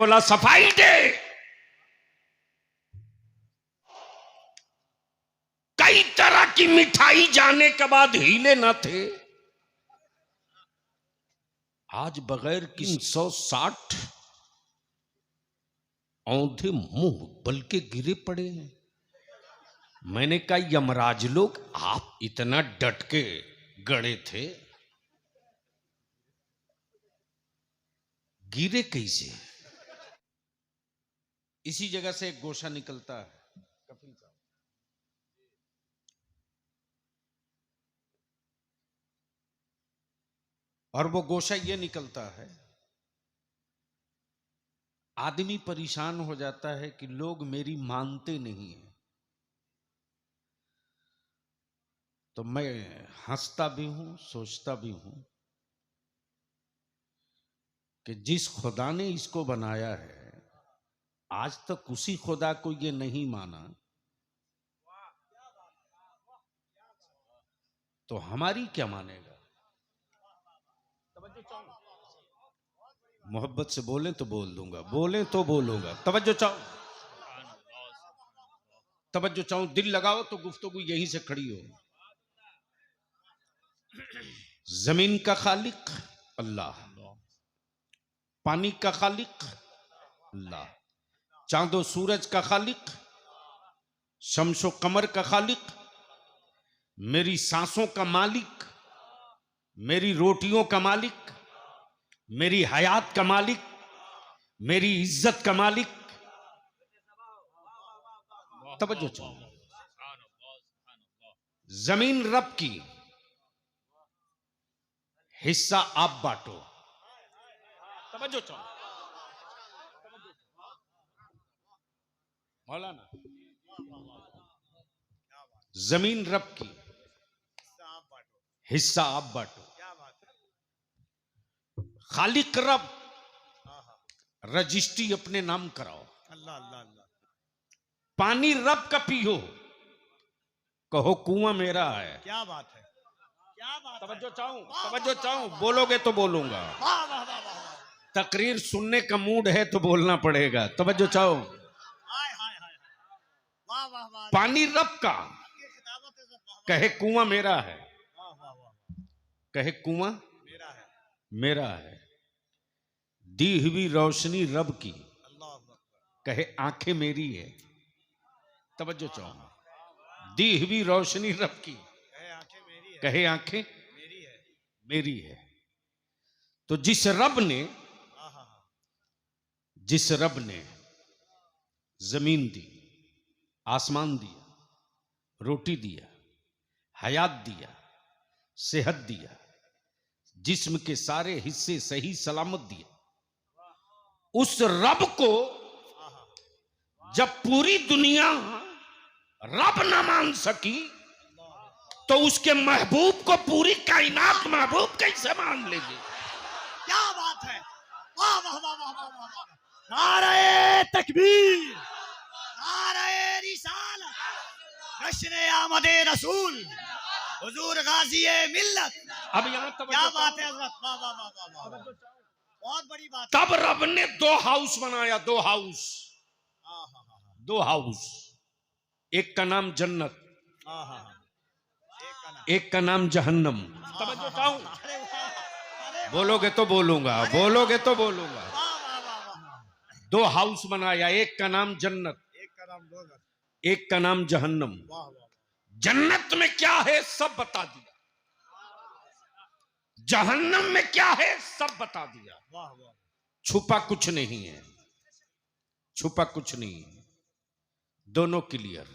बोला सफाई दे। कई तरह की मिठाई जाने के बाद हिले न थे। आज बगैर 360 औंधे मुंह बल्कि गिरे पड़े हैं। मैंने कहा यमराज लोग आप इतना डट के गड़े थे, गिरे कैसे? इसी जगह से एक गोशा निकलता है, कपिल साहब, और वो गोशा ये निकलता है, आदमी परेशान हो जाता है कि लोग मेरी मानते नहीं हैं, तो मैं हंसता भी हूं, सोचता भी हूं कि जिस खुदा ने इसको बनाया है आज तक उसी खुदा को ये नहीं माना, तो हमारी क्या मानेगा? मोहब्बत से बोलें तो बोल दूंगा, बोलें तो बोलूंगा। तवज्जो चाहो, तवज्जो चाहो, दिल लगाओ तो गुफ्तगू यहीं से खड़ी हो। जमीन का खालिक अल्लाह, पानी का खालिक अल्लाह, चांदो सूरज का खालिक, शमशो कमर का खालिक, मेरी सांसों का मालिक, मेरी रोटियों का मालिक, मेरी हयात का मालिक, मेरी इज्जत का मालिक। तवज्जो चाहो, जमीन रब की, हिस्सा आप बांटो। तवज्जो चाहो मौलाना, जमीन रब की, हिस्सा आप बांटो। खालिक रब, रजिस्ट्री अपने नाम कराओ। अल्लाह अल्लाह अल्लाह। पानी रब का पियो, कहो कुआं मेरा है। क्या बात है, क्या बात है। तवज्जो चाहूं, तवज्जो चाहूं, बोलोगे तो बोलूंगा। वाह वाह वाह वाह। तकरीर सुनने का मूड है तो बोलना पड़ेगा। तवज्जो चाहो, हाय हाय हाय। वाह वाह वाह। पानी रब का, कहे कुआं मेरा है, वाह वाह वाह। कहे कुआं मेरा है, मेरा है। दी हुई रोशनी रब की, अल्लाह अकबर। कहे आंखें मेरी है। तवज्जो चाहो, दी हुई रोशनी रब की, कहे आंखें मेरी है, कहे आंखें मेरी है, मेरी है। तो जिस रब ने, हाँ हाँ हाँ, जिस रब ने जमीन दी, आसमान दिया, रोटी दिया, हयात दिया, सेहत दिया, जिस्म के सारे हिस्से सही सलामत दिए, उस रब को जब पूरी दुनिया रब न मान सकी तो उसके महबूब को पूरी कायनात महबूब कैसे मान लेगी? क्या बात है। वाह वाह वाह वाह वाह वाह। नारे तकबीर, नारे रिसालत, जश्न आमदे रसूल, हुजूर गाजी मिल्लत। अब यहाँ क्या बात है हजरत। वाह वाह वाह वाह वाह। बहुत बड़ी बात। तब रब ने दो हाउस बनाया, दो हाउस, हाँ हाँ हाँ दो हाउस। एक का नाम जन्नत, हाँ हाँ हाँ। एक का नाम जहन्नम। तवज्जो चाहूं, अरे वाह, अरे वाह, बोलोगे तो बोलूंगा, बोलोगे तो बोलूंगा। वाह वाह वाह वाह। दो हाउस बनाया, एक का नाम जन्नत, एक का नाम दोजख, एक का नाम जहन्नम। वाह वाह। जन्नत में क्या है सब बता दिया, जहन्नम में क्या है सब बता दिया। वाह वाह। छुपा कुछ नहीं है, छुपा कुछ नहीं है, दोनों क्लियर।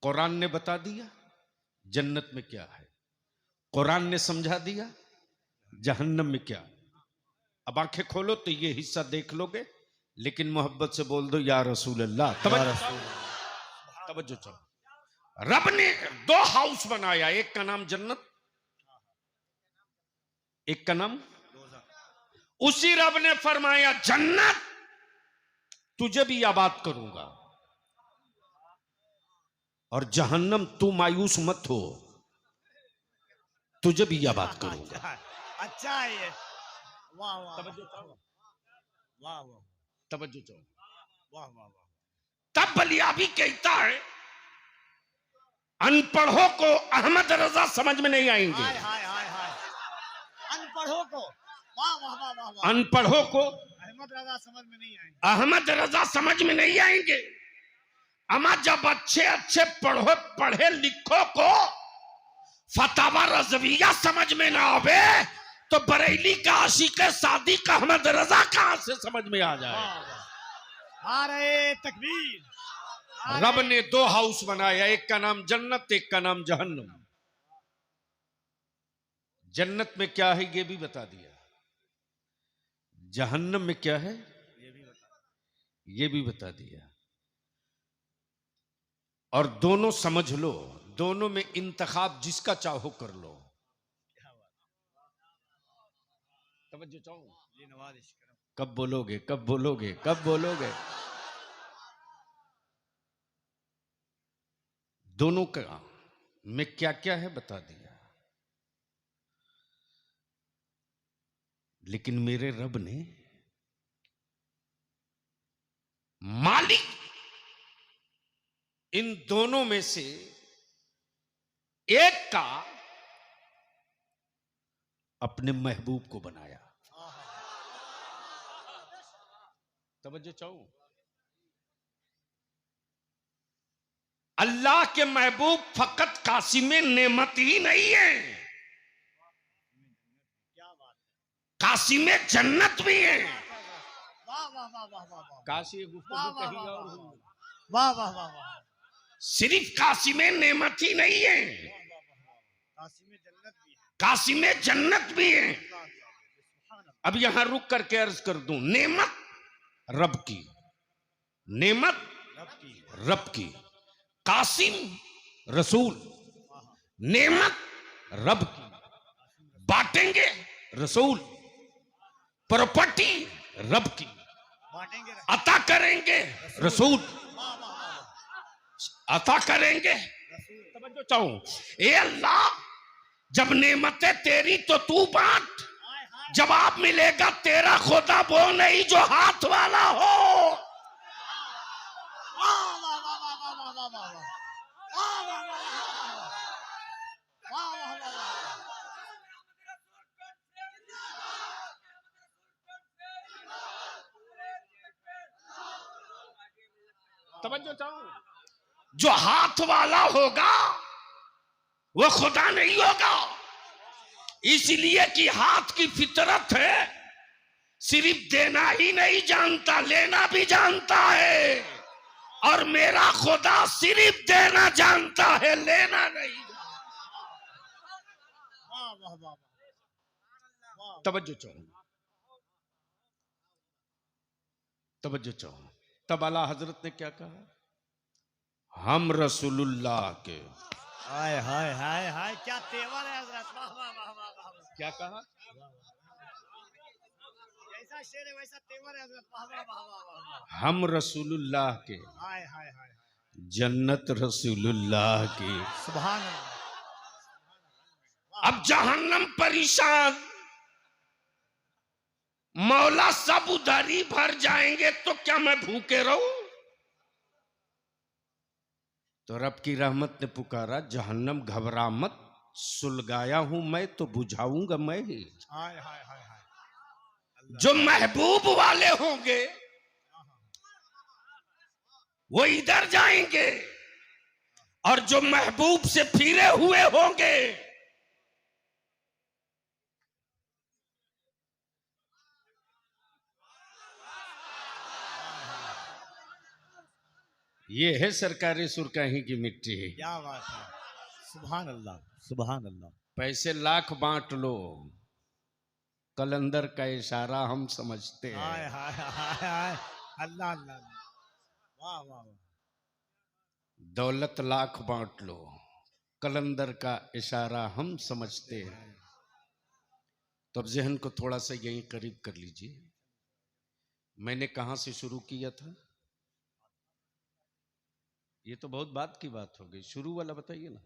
कुरान ने बता दिया जन्नत में क्या है, कुरान ने समझा दिया जहन्नम में क्या। अब आंखें खोलो तो ये हिस्सा देख लोगे, लेकिन मोहब्बत से बोल दो या रसूल अल्लाह। तवज्जो चाहो, रब ने दो हाउस बनाया, एक का नाम जन्नत, एक का नाम। उसी रब ने फरमाया जन्नत तुझे भी आबाद करूंगा, और जहन्नम तू मायूस मत हो, तुझे भी आबाद करूंगा। अच्छा है ये। वाह वाह। वाह वाह तवज्जो चाहो। वाह वाह वाह। तब बलियाबी कहता है अनपढ़ों को अहमद रजा समझ में नहीं आएंगे। हाय हाय हाय हाय। अनपढ़ों को वाह वाह वाह वाह वाह। अनपढ़ों को अहमद रजा समझ में नहीं आएंगे। अहमद रजा समझ में नहीं आएंगे। अमा जब अच्छे अच्छे पढ़े लिखो को फतावा रज़विया समझ में ना आवे तो बरेली का आशिक सादी का अहमद रजा कहां से समझ में आ जाए। नारे तकबीर। रब ने दो हाउस बनाया, एक का नाम जन्नत, एक का नाम जहन्नम। जन्नत में क्या है ये भी बता दिया, जहन्नम में क्या है ये भी बता दिया। और दोनों समझ लो, दोनों में इंतखाब जिसका चाहो कर लो। तवज्जो चाहो। कब बोलोगे, कब बोलोगे, कब बोलोगे? दोनों का में क्या क्या है बता दिया। लेकिन मेरे रब ने मालिक इन दोनों में से एक का अपने महबूब को बनाया। तवज्जो चाहो। अल्लाह के महबूब फकत कासिम नेमत ही नहीं है, कासिम जन्नत भी है। वाह वाह वाह वाह वाह। काशी गुफ्तगू कहीं और हुई। वाह वाह वाह वाह। सिर्फ कासिम नेमत ही नहीं है, कासिम जन्नत भी है। कासिम जन्नत भी है। अब यहां रुक करके अर्ज कर दूं, नेमत रब की, नेमत रब की, कासिम रसूल, नेमत रब की, बांटेंगे रसूल, प्रॉपर्टी रब की, बांटेंगे अता करेंगे रसूल, अता करेंगे। तवज्जो चाहूं, ए अल्लाह जब नेमतें तेरी तो तू बांट, जवाब मिलेगा तेरा खुदा वो नहीं जो हाथ वाला हो। तवज्जो चाहूं, जो हाथ वाला होगा वो खुदा नहीं होगा, इसलिए कि हाथ की फितरत है, सिर्फ देना ही नहीं जानता लेना भी जानता है। और मेरा खुदा सिर्फ देना जानता है लेना नहीं। तवज्जो चाहो, तवज्जो चाहो। तब आला हजरत ने क्या कहा, हम रसूलुल्लाह के। हाय हाय हाय हाय, क्या तेवर है हजरत। वाह वाह वाह वाह वाह। क्या कहा, जैसा शेर है वैसा तेवर है हजरत। वाह वाह वाह वाह। हम रसूलुल्लाह के, हाय हाय हाय, जन्नत रसूलुल्लाह की। सुभान अल्लाह। अब जहन्नम परेशान, मौला सब उधर ही भर जाएंगे तो क्या मैं भूखे रहूं? तो रब की रहमत ने पुकारा, जहन्नम घबरा मत, सुलगाया हूं मैं तो बुझाऊंगा मैं ही। हाय हाय हाय हाय। जो महबूब वाले होंगे वो इधर जाएंगे और जो महबूब से फिरे हुए होंगे ये है सरकारी सुरकाही की मिट्टी। क्या बात है, सुभान अल्लाह सुभान अल्लाह। पैसे लाख बांट लो, कलंदर का इशारा हम समझते हैं। हाय हाय हाय हाय, अल्लाह अल्लाह, वाह वाह वाह। दौलत लाख बांट लो, कलंदर का इशारा हम समझते हैं। तो अब जहन को थोड़ा सा यहीं करीब कर लीजिए। मैंने कहां से शुरू किया था? ये तो बहुत बात की बात हो गई, शुरू वाला बताइए ना।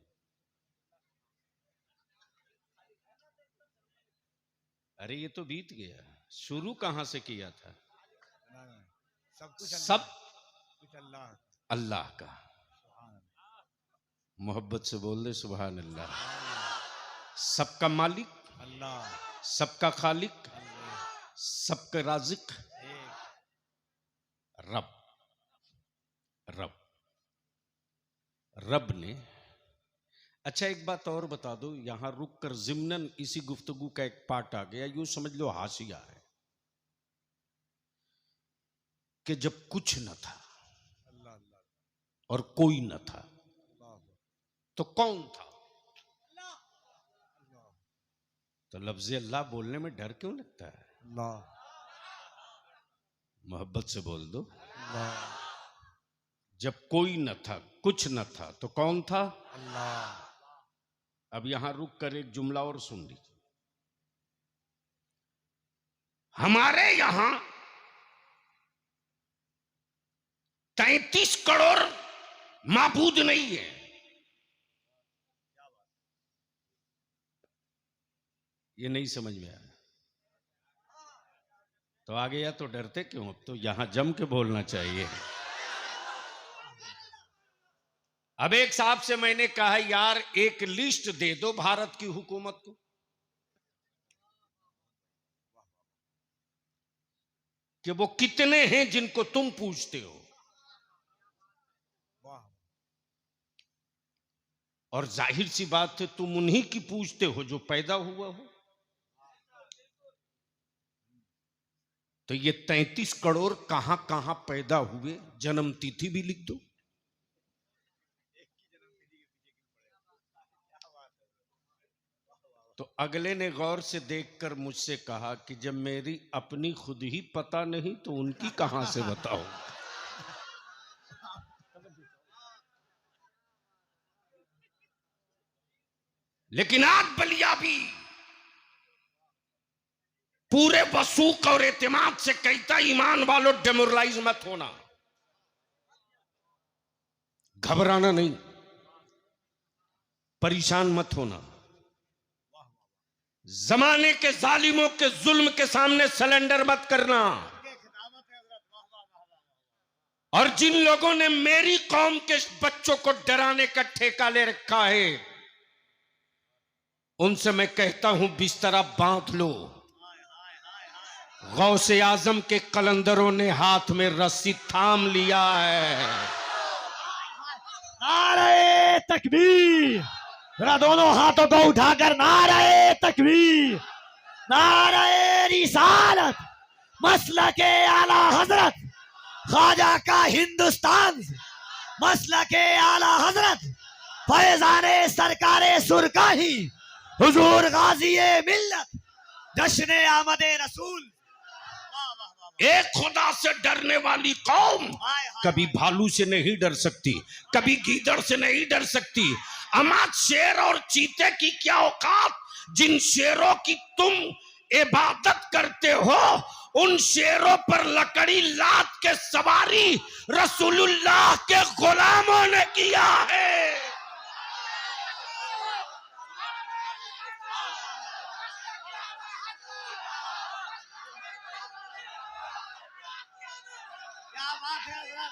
अरे ये तो बीत गया, शुरू कहां से किया था? सब कुछ अल्लाह। अल्लाह का। मोहब्बत से बोल दे सुभान अल्लाह। सबका मालिक अल्लाह, सबका खालिक अल्लाह, सबका राजिक एक। रब। रब रब ने। अच्छा एक बात और बता दो, यहां रुक कर जिम्नन इसी गुफ्तगू का एक पार्ट आ गया, यूं समझ लो हाशिया है कि जब कुछ न था अल्लाह अल्लाह और कोई न था अल्लाह तो कौन था? अल्लाह तो लफ्ज़ अल्लाह बोलने में डर क्यों लगता है? अल्लाह मोहब्बत से बोल दो। अल्लाह जब कोई न था, कुछ न था तो कौन था? अल्लाह। अब यहां रुक कर एक जुमला और सुन लीजिए। हमारे यहां 33 करोड़ माबूद नहीं है। ये नहीं समझ में आया तो आगे या तो डरते क्यों? अब तो यहां जम के बोलना चाहिए। अब एक साहब से मैंने कहा यार एक लिस्ट दे दो भारत की हुकूमत को कि वो कितने हैं जिनको तुम पूछते हो, वाह और जाहिर सी बात है तुम उन्हीं की पूछते हो जो पैदा हुआ हो। तो ये 33 करोड़ कहां कहां पैदा हुए, जन्म तिथि भी लिख दो। तो अगले ने गौर से देखकर मुझसे कहा कि जब मेरी अपनी खुद ही पता नहीं तो उनकी कहां से बताओ। लेकिन आज बलिया भी पूरे वसूख और एतमाद से कहता ईमान वालों डेमोरलाइज मत होना, घबराना नहीं, परेशान मत होना, जमाने के जालिमों के जुल्म के सामने सरेंडर मत करना। और जिन लोगों ने मेरी कौम के बच्चों को डराने का ठेका ले रखा है उनसे मैं कहता हूं बिस्तरा बांध लो। गौसे आजम के कलंदरों ने हाथ में रस्सी थाम लिया है। नारे तकबीर, जरा दोनों हाथों को उठाकर नारे तकबीर, नारे रिसालत, मसलके आला हजरत ख्वाजा का हिंदुस्तान, मसलके आला हजरत फैजाने सरकारे सुरकाही हुजूर गाजिए मिल्लत जश्ने आमदे रसूल। एक खुदा से डरने वाली कौम कभी भालू से नहीं डर सकती, कभी गीदड़ से नहीं डर सकती। अमा शेर और चीते की क्या औकात, जिन शेरों की तुम इबादत करते हो उन शेरों पर लकड़ी लाद के सवारी रसूलुल्लाह के गुलामों ने किया है। क्या बात है हजरत,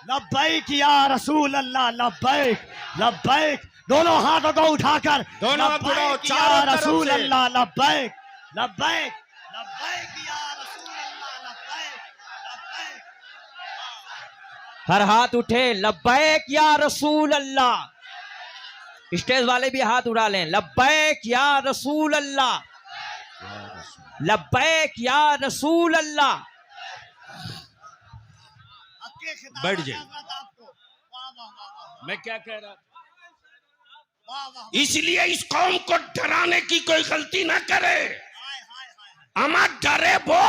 लब्बैक या रसूल अल्लाह, लब्बैक लब्बैक, दोनों हाथों को उठाकर दोनों हाथ उठाओ, लब्बैक या चारों तरफ रसूल से। अल्लाह, लब्बैक लब्बैक लब्बैक या रसूल अल्लाह, लब्बैक लब्बैक। हर हाथ उठे, लब्बैक या रसूल अल्लाह। स्टेज वाले भी हाथ उठा लें, लब्बैक या रसूल अल्लाह, लब्बैक या रसूल अल्लाह। बैठ जाइए। मैं क्या कह रहा था, इसलिए इस कौम को डराने की कोई गलती ना करे। अमा डरे वो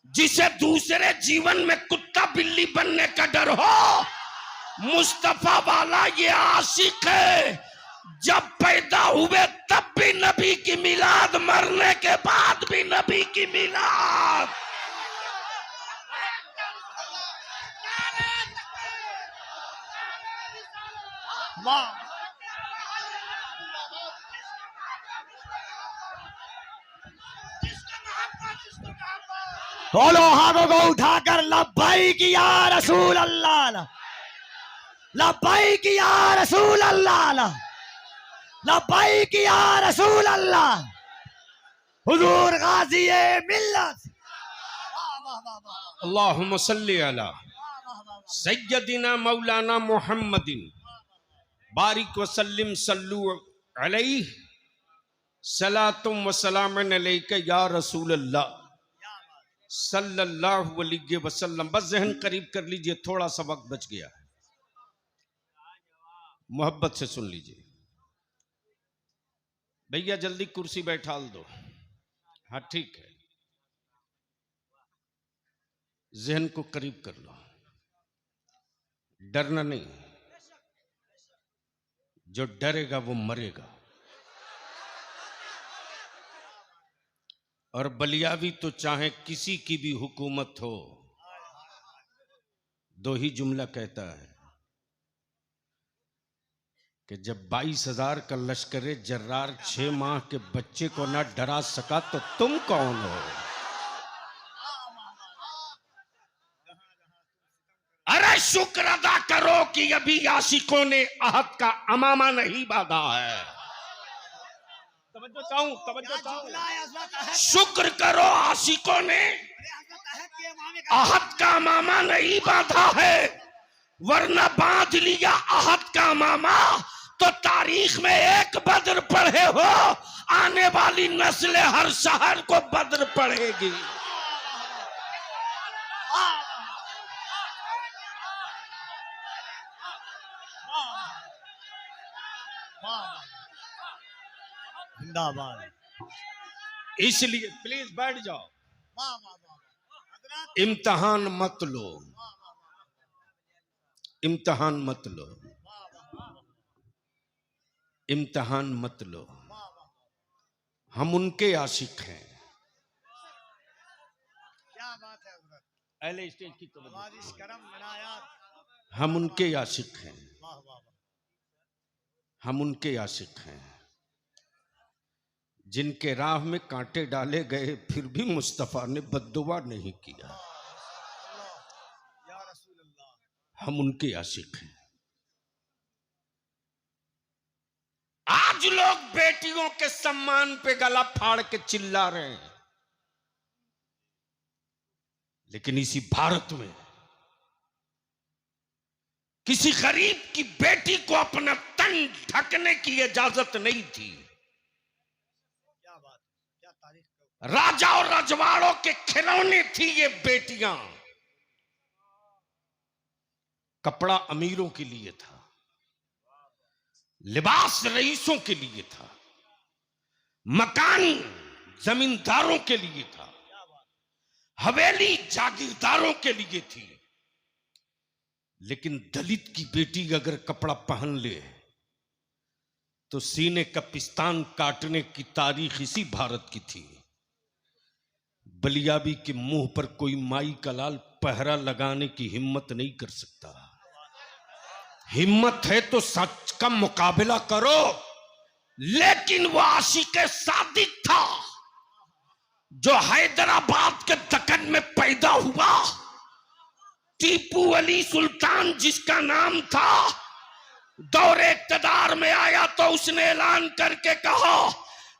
जिसे दूसरे जीवन में कुत्ता बिल्ली बनने का डर हो। मुस्तफा वाला ये आशिक है, जब पैदा हुए तब भी नबी की मिलाद, मरने के बाद भी नबी की मिलाद। दोनों हाथों को उठाकर लब्बैक या रसूल अल्लाह, लब्बैक या रसूल अल्लाह, लब्बैक या रसूल अल्लाह। हुजूर गाजी मिल्लत। अल्लाहुम्मा सल्ली अला सय्यदिना मौलाना मुहम्मदिन बारिक वसल्लिम सल्लु अलैहि सलातुम व सलामन अलैका या रसूल अल्लाह सल्लल्लाहु अलैहि वसल्लम। बस जहन करीब कर लीजिए, थोड़ा सा वक्त बच गया है, मोहब्बत से सुन लीजिए। भैया जल्दी कुर्सी बैठाल दो। हाँ ठीक है, जहन को करीब कर लो, डरना नहीं, जो डरेगा वो मरेगा। और बलियावी तो चाहे किसी की भी हुकूमत हो, दो ही जुमला कहता है कि जब 22,000 का लश्करे जर्रार 6 माह के बच्चे को ना डरा सका तो तुम कौन हो। अरे शुक्र अदा करो कि अभी आशिकों ने अहद का अमामा नहीं बांधा है। तवज्जो चाहूं। शुक्र करो आशिकों ने अहद का अमामा नहीं बांधा है, वरना बांध लिया अहद का अमामा तो तारीख में एक बद्र पढ़े हो, आने वाली नस्ल हर शहर को बद्र पढ़ेगी। जिंदाबाद। इसलिए प्लीज बैठ जाओ, इम्तिहान मत लो, इम्तिहान मत लो, इम्तिहान मत लो। हम उनके आशिक हैं। क्या बात है हज़रत। अहले स्टेज की तो करम मनायात। हम उनके आशिक हैं, वाह वाह वाह। हम उनके आशिक हैं जिनके राह में कांटे डाले गए, फिर भी मुस्तफा ने बद्दुआ नहीं किया। या रसूल अल्लाह। हम उनके आशिक हैं। आज लोग बेटियों के सम्मान पे गला फाड़ के चिल्ला रहे हैं, लेकिन इसी भारत में किसी गरीब की बेटी को अपना तन ढकने की इजाजत नहीं थी। क्या बात, क्या तारीख। राजा और रजवाड़ों के खिलौने थी ये बेटियां। कपड़ा अमीरों के लिए था, लिबास रईसों के लिए था, मकान जमींदारों के लिए था, हवेली जागीरदारों के लिए थी। लेकिन दलित की बेटी अगर कपड़ा पहन ले तो सीने का पिस्तान काटने की तारीख इसी भारत की थी। बलियाबी के मुंह पर कोई माई का लाल पहरा लगाने की हिम्मत नहीं कर सकता। हिम्मत है तो सच का मुकाबला करो। लेकिन वो आशिक़े सादिक था जो हैदराबाद के दक्कन में पैदा हुआ। टीपू अली सुल्तान जिसका नाम था, दौरे इक़्तिदार में आया तो उसने ऐलान करके कहा,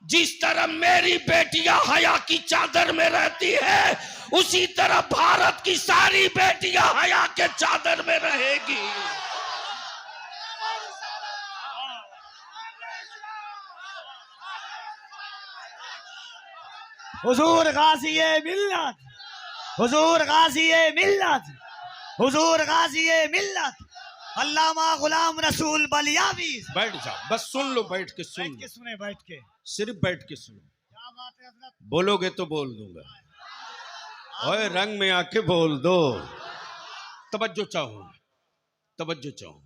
जिस तरह मेरी बेटियां हया की चादर में रहती है, उसी तरह भारत की सारी बेटियां हया के चादर में रहेगी। हुजूर गाज़ी मिल्लत, हुजूर गाज़ी मिल्लत, हुजूर गाज़ी मिल्लत अल्लामा गुलाम रसूल बलियावी। बैठ जाओ, बस सुन लो, बैठ के सुन लो, सुने बैठ के, सिर्फ बैठ के सुनो। क्या बात है हज़रत। बोलोगे तो बोल दूंगा, ओए रंग में आके बोल दो। तवज्जो चाहो, तवज्जो चाहो।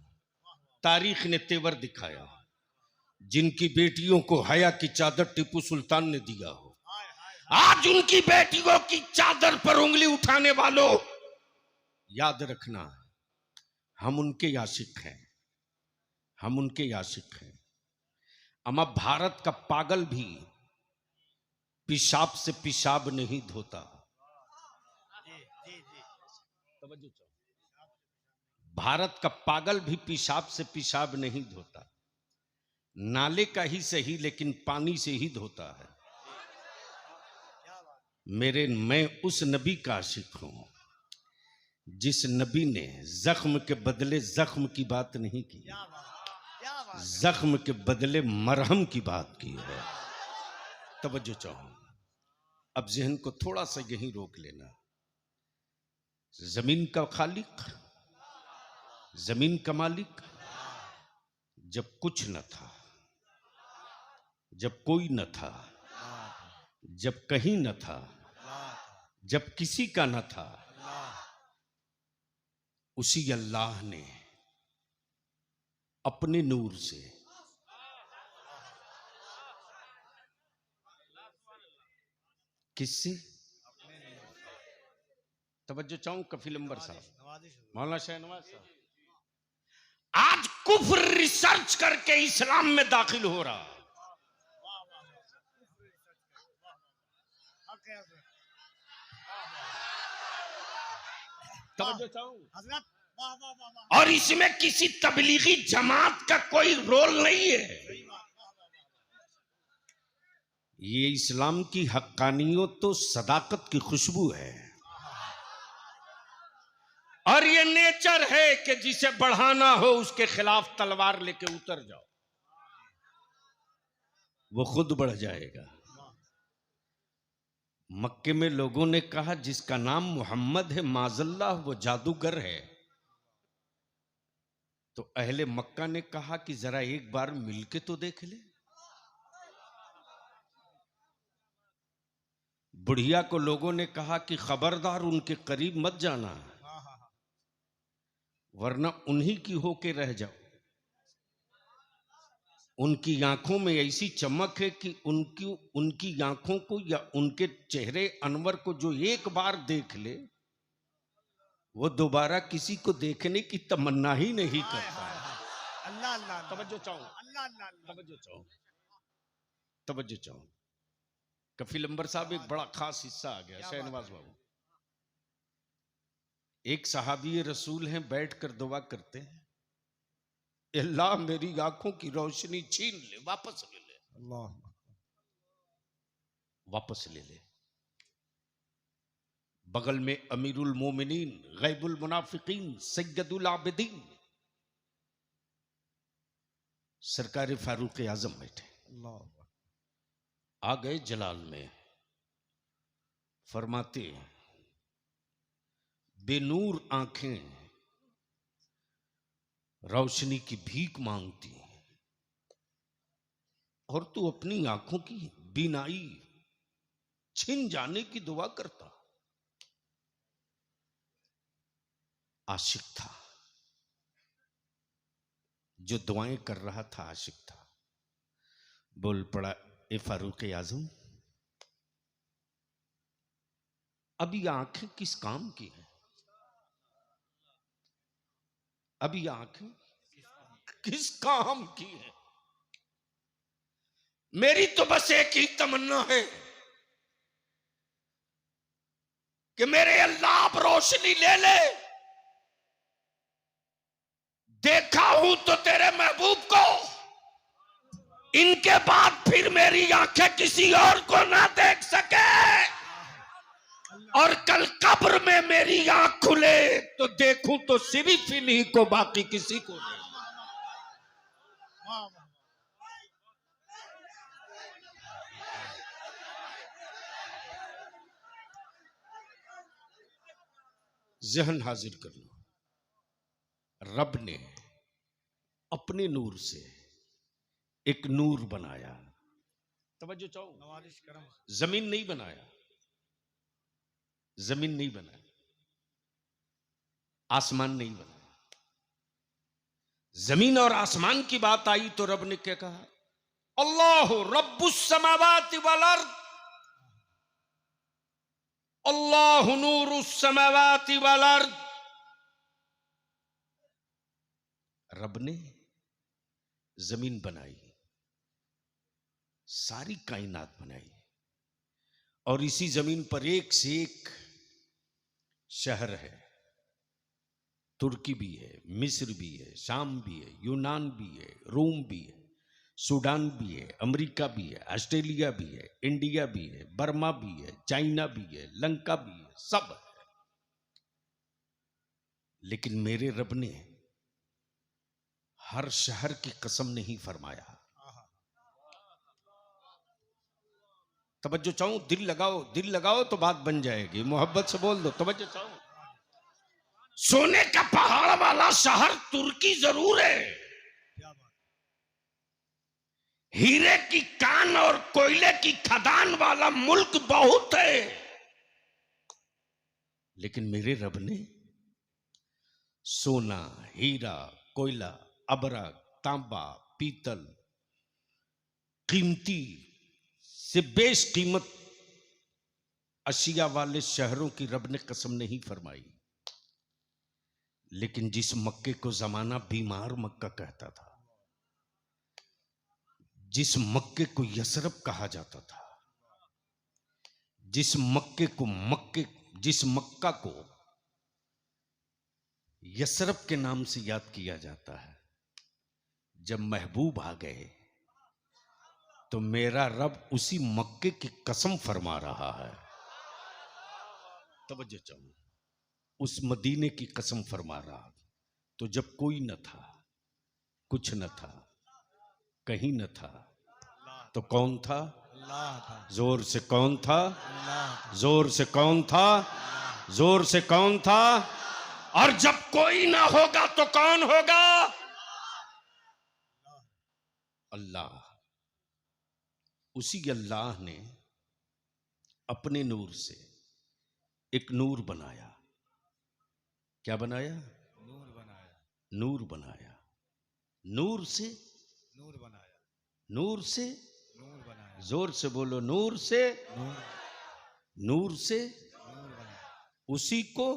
तारीख ने तेवर दिखाया, जिनकी बेटियों को हया की चादर टीपू सुल्तान ने दिया हो, आज उनकी बेटियों की चादर पर उंगली उठाने वालों, याद रखना हम उनके आशिक हैं, हम उनके आशिक हैं। अमा भारत का पागल भी पेशाब से पेशाब नहीं धोता। तवज्जो चाहो। भारत का पागल भी पेशाब से पेशाब नहीं धोता, नाले का ही सही लेकिन पानी से ही धोता है। मैं उस नबी का आशिक हूं जिस नबी ने जख्म के बदले जख्म की बात नहीं की, जख्म के बदले मरहम की बात की है। तवज्जो चाहो। अब जहन को थोड़ा सा यहीं रोक लेना। जमीन का खालिक, जमीन का मालिक जब कुछ न था, जब कोई न था, जब कहीं न था, जब किसी का न था, उसी अल्लाह ने अपने नूर से किससे? तवज्जो चाहूं कफील अंबर साहब, मौलाना शहनवाज साहब, आज कुफ्र रिसर्च करके इस्लाम में दाखिल हो रहा। तवज्जो चाहूं। और इसमें किसी तबलीगी जमात का कोई रोल नहीं है। ये इस्लाम की हक्कानियत तो सदाकत की खुशबू है, और ये नेचर है कि जिसे बढ़ाना हो उसके खिलाफ तलवार लेके उतर जाओ, वो खुद बढ़ जाएगा। मक्के में लोगों ने कहा जिसका नाम मोहम्मद है माजल्लाह वो जादूगर है, तो अहले मक्का ने कहा कि जरा एक बार मिलके तो देख ले। बुढ़िया को लोगों ने कहा कि खबरदार उनके करीब मत जाना, वरना उन्हीं की होके रह जाओ। उनकी आंखों में ऐसी चमक है कि उनकी आंखों को या उनके चेहरे अनवर को जो एक बार देख ले वो दोबारा किसी को देखने की तमन्ना ही नहीं करता। अल्लाह अल्लाह। तवज्जो चाहो, अल्लाह अल्लाह। तवज्जो चाहो, तवज्जो चाहो। कफील अंबर साहब एक बड़ा खास हिस्सा आ गया। शहनवाज बाबू, एक सहाबी रसूल हैं, बैठकर दुआ करते हैं, अल्लाह मेरी आंखों की रोशनी छीन ले, वापस ले ले, अल्लाह वापस ले ले। बगल में अमीरुल मोमिनीन गैबुल मुनाफिकीन सैयदुल आबिदीन सरकार फारूक आजम बैठे। आ गए जलाल में, फरमाते बेनूर आंखें रोशनी की भीख मांगती और तू अपनी आंखों की बीनाई छिन जाने की दुआ करता। आशिक था, जो दुआएं कर रहा था आशिक था। बोल पड़ा, ए फारूक आजम, अब ये आंखें किस काम की हैं? अब ये आंखें किस काम की हैं? मेरी तो बस एक ही तमन्ना है कि मेरे अल्लाह आप रोशनी ले ले। देखा हूं तो तेरे महबूब को, इनके बाद फिर मेरी आंखें किसी और को ना देख सके, और कल कब्र में मेरी आंख खुले तो देखूं तो सिर्फ इन्हीं को, बाकी किसी को नहीं। जहन हाजिर कर लो, रब ने अपने नूर से एक नूर बनाया। तवज्जो चाहो, जमीन नहीं बनाया, जमीन नहीं बनाया, आसमान नहीं बनाया। जमीन और आसमान की बात आई तो रब ने क्या कहा? अल्लाहु रब्बुस समावाति वल अर्द, अल्लाहु नूरुस समावाति वल अर्द। रब ने जमीन बनाई, सारी कायनात बनाई, और इसी जमीन पर एक से एक शहर है, तुर्की भी है, मिस्र भी है, शाम भी है, यूनान भी है, रोम भी है, सूडान भी है, अमेरिका भी है, ऑस्ट्रेलिया भी है, इंडिया भी है, बर्मा भी है, चाइना भी है, लंका भी है, सब है। लेकिन मेरे रब ने हर शहर की कसम नहीं फरमाया। तवज्जो चाहूं, दिल लगाओ तो बात बन जाएगी। मोहब्बत से बोल दो, तवज्जो चाहूं। सोने का पहाड़ वाला शहर तुर्की जरूर है, क्या बात। हीरे की कान और कोयले की खदान वाला मुल्क बहुत है, लेकिन मेरे रब ने सोना, हीरा, कोयला, अबरक, तांबा, पीतल, कीमती से बेशकीमत अशिया वाले शहरों की रब ने कसम नहीं फरमाई। लेकिन जिस मक्के को जमाना बीमार मक्का कहता था, जिस मक्के को यसरब कहा जाता था, जिस मक्का को यसरब के नाम से याद किया जाता है, जब महबूब आ गए तो मेरा रब उसी मक्के की कसम फरमा रहा है। तवज्जो चाहूं, उस मदीने की कसम फरमा रहा। तो जब कोई न था, कुछ न था, कहीं न था, तो कौन था? अल्लाह था। जोर से कौन था? अल्लाह था। जोर से कौन था? जोर से कौन था? और जब कोई ना होगा तो कौन होगा? अल्लाह। उसी अल्लाह ने अपने नूर से एक नूर बनाया। क्या बनाया? नूर बनाया। नूर बनाया। नूर से नूर बनाया। नूर से नूर बनाया। जोर से बोलो, नूर से। नूर। नूर से नूर बनाया। उसी को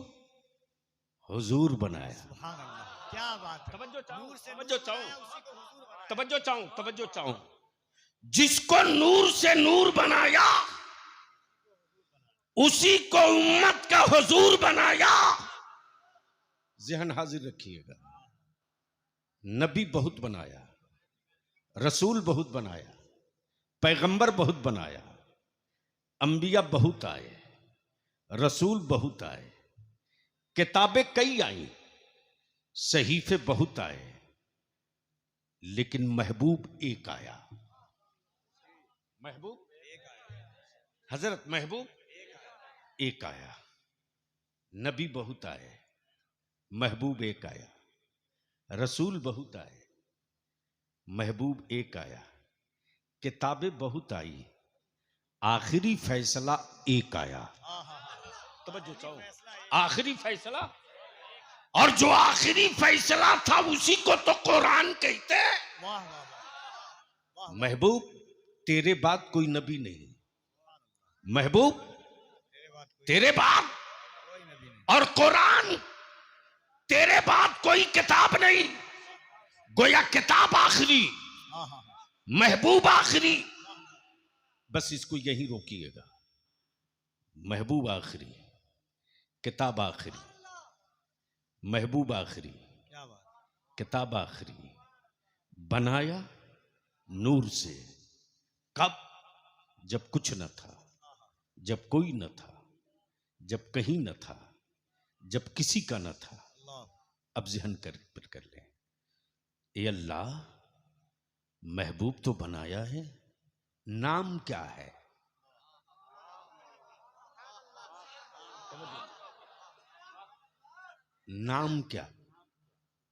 हुजूर बनाया। सुभान अल्लाह, क्या बात है। तवज्जो चाहूं, नूर से तवज्जो नूर चाहूं, बनाया, उसी को हुजूर बनाया। तवज्जो चाहूं, तवज्जो चाहूं। जिसको नूर से नूर बनाया, उसी को उम्मत का हुजूर बनाया। ज़हन हाजिर रखिएगा। नबी बहुत बनाया, रसूल बहुत बनाया, पैगंबर बहुत बनाया, अंबिया बहुत आए, रसूल बहुत आए, किताबें कई आई, सहीफे बहुत आए, लेकिन महबूब एक आया। महबूब हजरत महबूब एक आया। नबी बहुत आए, महबूब एक आया, रसूल बहुत आए, महबूब एक आया, किताबें बहुत आई, आखिरी फैसला एक आया। तवज्जो चाहो, आखिरी फैसला। और जो आखिरी फैसला था उसी को तो कुरान कहते हैं। वाह वाह वाह। महबूब तेरे बाद कोई नबी नहीं, महबूब तेरे बाद कोई नबी नहीं। और कुरान तेरे बाद कोई किताब नहीं। गोया किताब आखिरी, महबूब आखिरी। बस इसको यही रोकिएगा। महबूब आखिरी, किताब आखिरी, महबूब आखिरी, क्या बात। किताब आखिरी। बनाया नूर से। कब? जब कुछ न था, जब कोई न था, जब कहीं न था, जब किसी का न था। अब ज़हन कर लें, ये अल्लाह महबूब तो बनाया है, नाम क्या है? नाम क्या?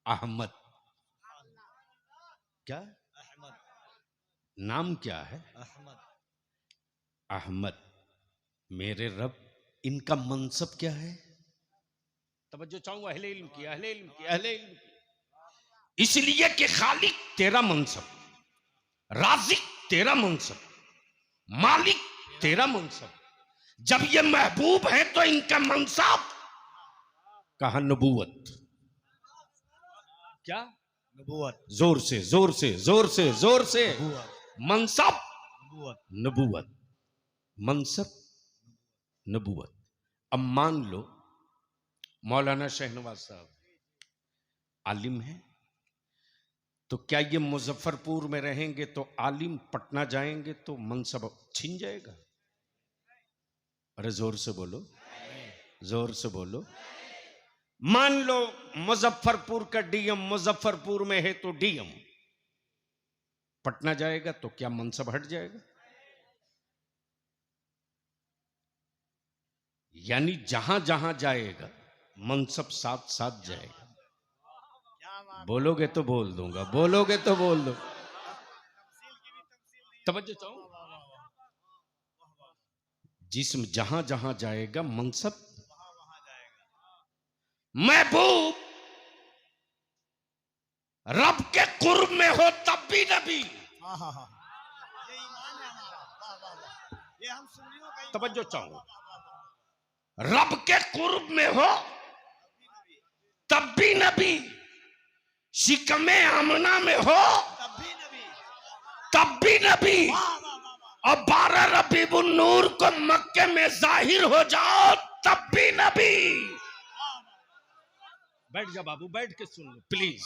अहमद। क्या? अहमद। नाम क्या है? अहमद। अहमद। मेरे रब, इनका मनसब क्या है? तवज्जो चाहूं अहले इल्म की, अहले इल्म की, अहले इल्म की। इसलिए कि खालिक तेरा मनसब, राज़िक तेरा मनसब, मालिक तेरा मनसब। जब ये महबूब है तो इनका मनसब कहा? नबूवत। क्या? नबूवत। जोर से, जोर से, जोर से, जोर से। नबूवत। मनसब नबूवत। नबूवत, मनसब नबूवत। अब मान लो मौलाना शहनवाज साहब आलिम हैं, तो क्या ये मुजफ्फरपुर में रहेंगे तो आलिम, पटना जाएंगे तो मनसब छीन जाएगा? अरे जोर से बोलो, जोर से बोलो। मान लो मुजफ्फरपुर का डीएम मुजफ्फरपुर में है तो डीएम पटना जाएगा तो क्या मनसब हट जाएगा? यानी जहां जहां जाएगा मनसब साथ साथ जाएगा। बोलोगे तो बोल दूंगा, बोलोगे तो बोल दो। तवज्जो चाहो, जिस्म जहां जहां जाएगा मनसब महबूब रब के कुर्ब में हो तब भी नबी। ये ईमान है हमारा। वाह वाह वाह, ये हम सुन्नियों का ईमान। तवज्जो चाहो, रब के कुर्ब में हो तब भी नबी, शिकमे आमना में हो तब भी नबी, तब भी नबी। वाह वाह वाह वाह। और 12 रबीउन नूर को मक्के में जाहिर हो जाओ तब भी नबी। बैठ जा बाबू, बैठ के सुन लो प्लीज,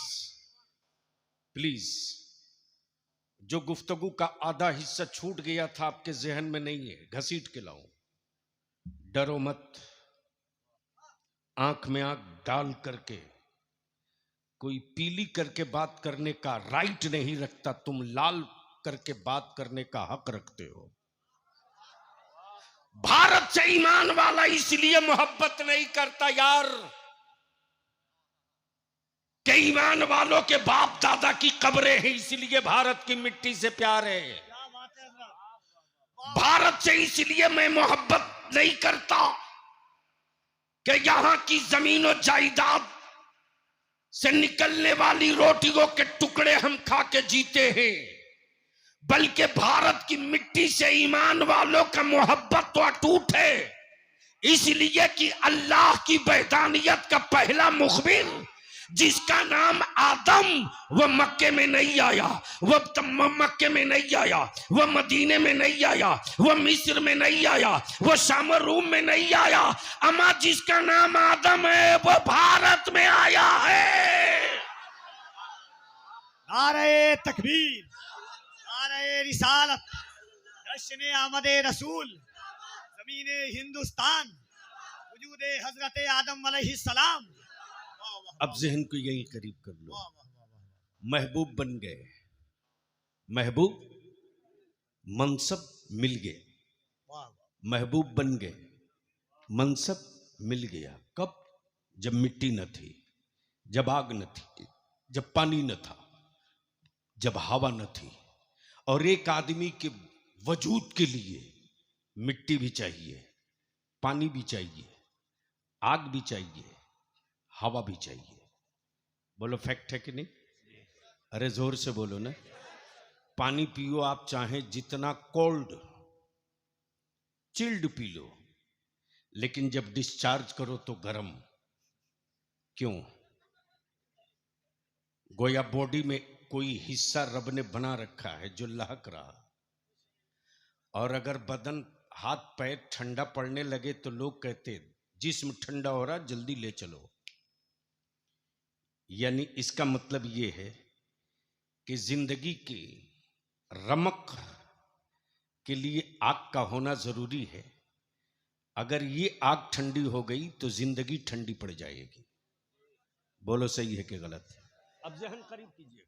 प्लीज। जो गुफ्तगू का आधा हिस्सा छूट गया था आपके जहन में नहीं है, घसीट के लाऊं। डरो मत, आंख में आंख डाल करके कोई पीली करके बात करने का राइट नहीं रखता, तुम लाल करके बात करने का हक रखते हो। भारत से ईमान वाला इसलिए मोहब्बत नहीं करता यार कि ईमान वालों के बाप दादा की कब्रें हैं, इसलिए भारत की मिट्टी से प्यार है। क्या बात है हजरत। भारत से इसलिए मैं मोहब्बत नहीं करता कि यहां की जमीन और जायदाद से निकलने वाली रोटियों के टुकड़े हम खा के जीते हैं, बल्कि भारत की मिट्टी से ईमान वालों का मोहब्बत तो अटूट है, इसलिए कि अल्लाह की वहदानियत का पहला मुखबिर जिसका नाम आदम, वह मक्के में नहीं आया, वह मक्के में नहीं आया, वह मदीने में नहीं आया, वह मिस्र में नहीं आया, वह शाम रूम में नहीं आया, अमा जिसका नाम आदम है वह भारत में आया है। नारे तकबीर, नारे रिसालत, जश्न आमदे रसूल, जमीने हिंदुस्तान, वजूदे हजरत आदम अलैहिस्सलाम। अब जहन को यही करीब कर लो। महबूब बन गए, महबूब मनसब मिल गए, महबूब बन गए, मनसब मिल गया। कब? जब मिट्टी न थी, जब आग न थी, जब पानी न था, जब हवा न थी। और एक आदमी के वजूद के लिए मिट्टी भी चाहिए, पानी भी चाहिए, आग भी चाहिए, हवा भी चाहिए। बोलो फैक्ट है कि नहीं? अरे जोर से बोलो ना। पानी पियो आप चाहे जितना कोल्ड चिल्ड पी लो, लेकिन जब डिस्चार्ज करो तो गर्म। क्यों? गोया बॉडी में कोई हिस्सा रब ने बना रखा है जो लहक रहा, और अगर बदन हाथ पैर ठंडा पड़ने लगे तो लोग कहते जिस्म ठंडा हो रहा, जल्दी ले चलो। यानी इसका मतलब यह है कि जिंदगी की रमक के लिए आग का होना जरूरी है। अगर ये आग ठंडी हो गई तो जिंदगी ठंडी पड़ जाएगी। बोलो सही है कि गलत है? अब जहन करीब कीजिए,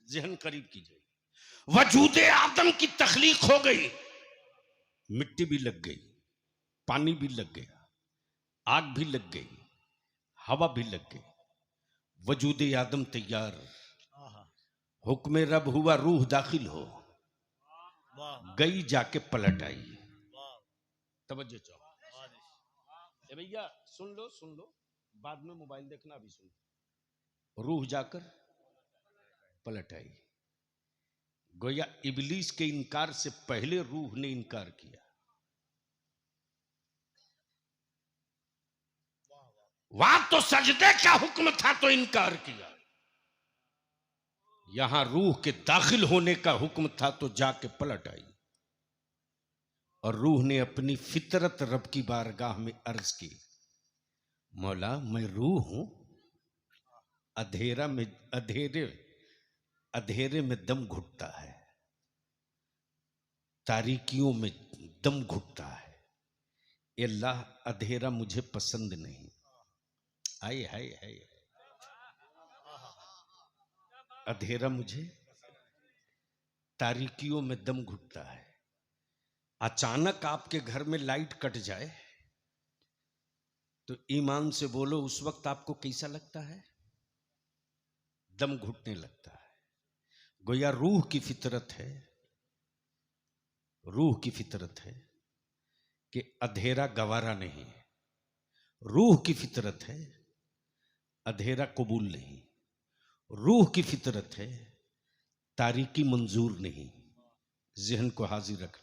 जहन करीब कीजिए। वजूदे आदम की तख्लीक हो गई, मिट्टी भी लग गई, पानी भी लग गया, आग भी लग गई, हवा भी लग गई, वजूदे आदम तैयार। हुक्म रब हुआ रूह दाखिल हो गई, जाके पलट आई। तवज्जो चाहो भैया, सुन लो सुन लो, बाद में मोबाइल देखना, अभी सुन। रूह जाकर पलट आई। गोया इबलीस के इनकार से पहले रूह ने इनकार किया। वहां तो सजदे का हुक्म था तो इनकार किया, यहां रूह के दाखिल होने का हुक्म था तो जाके पलट आई। और रूह ने अपनी फितरत रब की बारगाह में अर्ज की, मौला मैं रूह हूं, अंधेरे में दम घुटता है, तारीकियों में दम घुटता है। ये अल्लाह अंधेरा मुझे पसंद नहीं। आए हाय हाय, अंधेरा मुझे, तारीकियों में दम घुटता है। अचानक आपके घर में लाइट कट जाए तो ईमान से बोलो, उस वक्त आपको कैसा लगता है? दम घुटने लगता है। गोया रूह की फितरत है, रूह की फितरत है कि अंधेरा गवारा नहीं है। रूह की फितरत है अंधेरा कबूल नहीं। रूह की फितरत है तारीकी मंजूर नहीं। जहन को हाजिर रखना।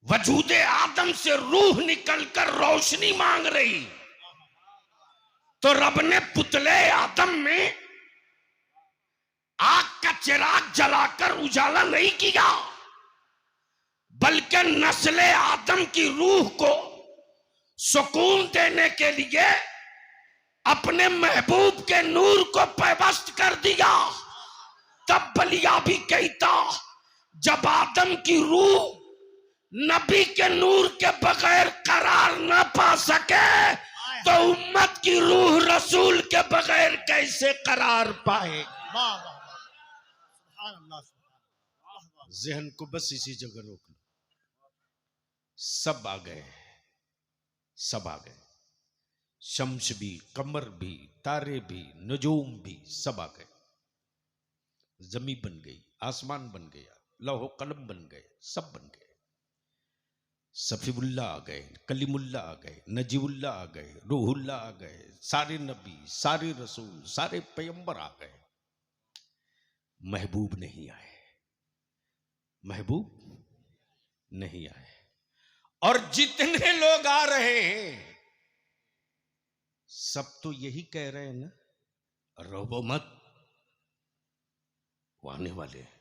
वजूदे आदम से रूह निकलकर रोशनी मांग रही, तो रब ने पुतले आदम में आग का चिराग जलाकर उजाला नहीं किया, बल्कि नस्ले आदम की रूह को सुकून देने के लिए अपने महबूब के नूर को पैबस्त कर दिया। तब बलिया भी कहता, जब आदम की रूह नबी के नूर के बगैर करार न पा सके, तो उम्मत की रूह रसूल के बगैर कैसे करार पाए? जहन को बस इसी जगह रोक लो। सब आ गए, सब आ गए। शम्स भी, कमर भी, तारे भी, नजूम भी, सब आ गए। जमी बन गई, आसमान बन गया, लौह कलम बन गए, सब बन गए। सफीउल्लाह आ गए, कलीमुल्ला आ गए, नजीउल्ला आ गए, रूहुल्ला आ गए, सारे नबी, सारे रसूल, सारे पैगंबर आ गए। महबूब नहीं आए, महबूब नहीं आए। और जितने लोग आ रहे हैं सब तो यही कह रहे हैं ना, रोबो मत, वो आने वाले हैं।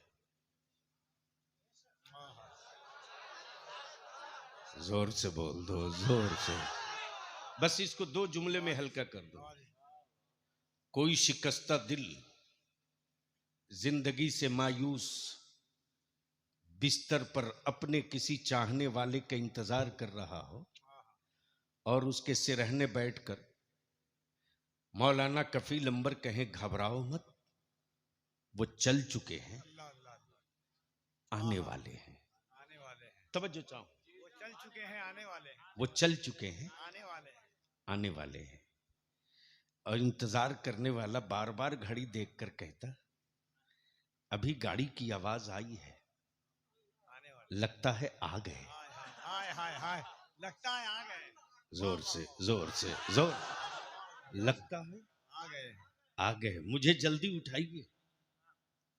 जोर से बोल दो, जोर से। बस इसको दो जुमले में हल्का कर दो। कोई शिकस्ता दिल जिंदगी से मायूस बिस्तर पर अपने किसी चाहने वाले का इंतजार कर रहा हो और उसके सिरहने बैठकर मौलाना कफील अंबर कहें घबराओ मत, वो चल चुके हैं, आने वाले हैं। तवज्जो चाहो, चल चुके हैं, आने वाले हैं। वो चल चुके हैं, आने वाले हैं। आने वाले हैं। और इंतजार करने वाला बार बार घड़ी देखकर कहता, अभी गाड़ी की आवाज आई है, आने वाले, लगता है आ गए। हाय हाय हाय, लगता है आ गए। जोर से, जोर से, जोर। लगता है आ गए, आ गए, मुझे जल्दी उठाइए,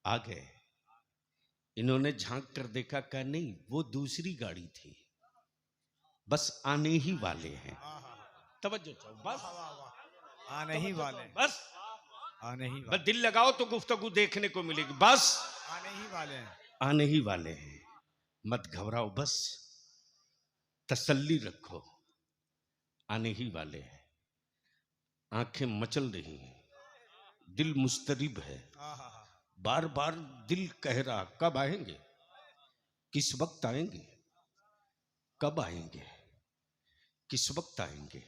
आ गए। इन्होंने झांक कर देखा, कहा नहीं, वो दूसरी गाड़ी थी, बस आने ही वाले हैं। तवज्जो चाहो, बस आने ही वाले, बस आने ही बस वाले, दिल लगाओ तो गुफ्तगू देखने को मिलेगी। बस आने ही वाले हैं। आने ही वाले हैं, मत घबराओ, बस तसल्ली रखो, आने ही वाले हैं। आंखें मचल रही हैं, दिल मुस्तरिब है, बार बार दिल कह रहा, कब आएंगे, किस वक्त आएंगे, कब आएंगे, किस वक्त आएंगे।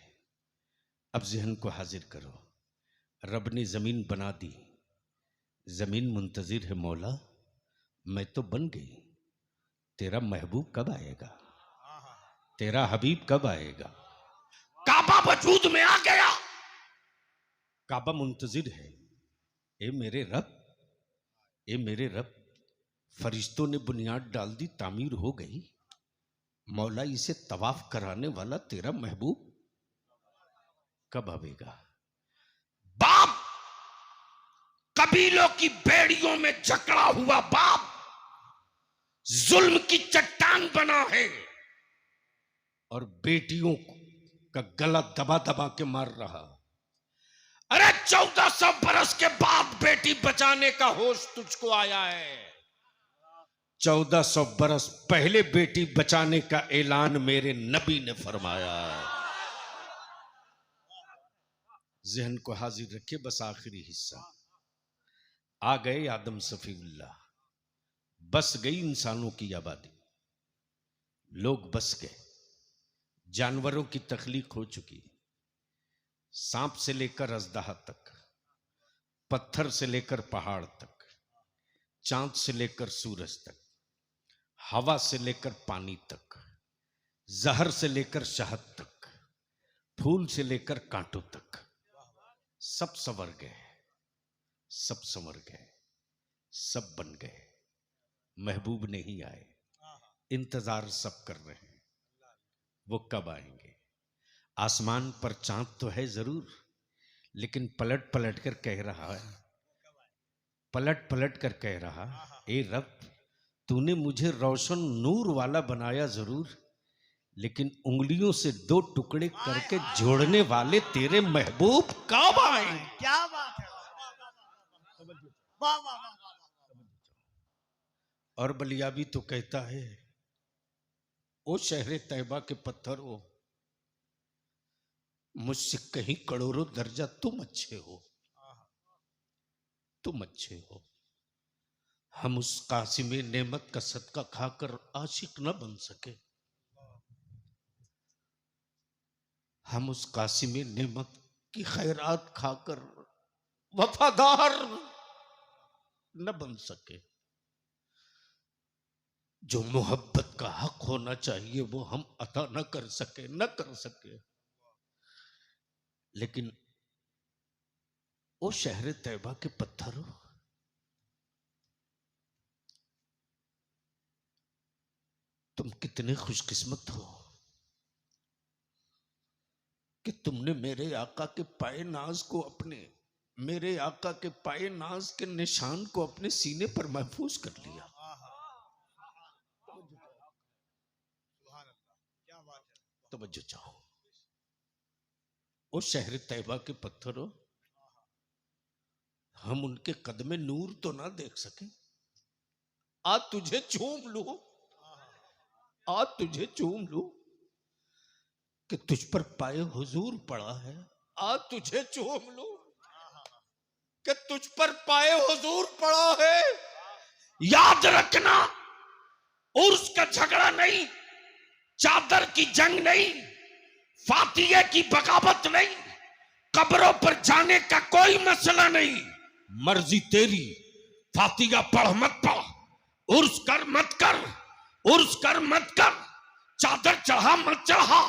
अब जहन को हाजिर करो, रब ने जमीन बना दी, जमीन मुंतजिर है मौला, मैं तो बन गई, तेरा महबूब कब आएगा, तेरा हबीब कब आएगा। काबा वजूद में आ गया, काबा मुंतजिर है, ए मेरे रब, ए मेरे रब। फरिश्तों ने बुनियाद डाल दी, तामीर हो गई, मौला इसे तवाफ कराने वाला तेरा महबूब कब आवेगा। बाप कबीलों की बेड़ियों में जकड़ा हुआ बाप जुल्म की चट्टान बना है और बेटियों का गला दबा दबा के मार रहा। अरे 1400 बरस के बाद बेटी बचाने का होश तुझको आया है। 1400 बरस पहले बेटी बचाने का ऐलान मेरे नबी ने फरमाया है। जहन को हाजिर रखिए, बस आखिरी हिस्सा। आ गए आदम सफीउल्लाह, बस गई इंसानों की आबादी, लोग बस गए, जानवरों की तख्लीक हो चुकी, सांप से लेकर अजदहा तक, पत्थर से लेकर पहाड़ तक, चांद से लेकर सूरज तक, हवा से लेकर पानी तक, जहर से लेकर शहद तक, फूल से लेकर कांटों तक, सब संवर गए, सब संवर गए, सब बन गए। महबूब नहीं आए, इंतजार सब कर रहे हैं, वो कब आएंगे। आसमान पर चांद तो है जरूर, लेकिन पलट पलट कर कह रहा है, पलट पलट कर कह रहा, ए रब तूने मुझे रोशन नूर वाला बनाया जरूर, लेकिन उंगलियों से दो टुकड़े करके जोड़ने वाले तेरे महबूब कब आएंगे। क्या बात है, वाह वाह वाह। और बलियाबी तो कहता है, ओ शहरे तैयबा के पत्थर हो, मुझसे कहीं करोड़ों दर्जा तुम अच्छे हो, तुम अच्छे हो। हम उस कासिम नेमत का सदका खाकर आशिक न बन सके, हम उस कासिम नेमत की खैरात खाकर वफादार न बन सके। जो मोहब्बत का हक होना चाहिए वो हम अता न कर सके, न कर सके। लेकिन ओ शहर तैयबा के पत्थरों, तुम कितने खुशकिस्मत हो कि तुमने मेरे आका के पाए नाज को अपने, मेरे आका के पाए नाज के निशान को अपने सीने पर महफूज कर लिया। तवज्जो चाहो। ओ शहर तैयबा के पत्थरों, हम उनके कदमे नूर तो ना देख सके, आज तुझे चूम लूं, आज तुझे चूम लूं कि तुझ पर पाए हुजूर पड़ा है, आज तुझे चूम लूं कि तुझ पर पाए हुजूर पड़ा है। याद रखना, उर्स का झगड़ा नहीं, चादर की जंग नहीं, फातिये की बगावत नहीं, कब्रों पर जाने का कोई मसला नहीं। मर्जी तेरी, फातिया पढ़ मत पढ़, उर्स कर मत कर, उर्स कर मत कर, चादर चढ़ा मत चढ़ा,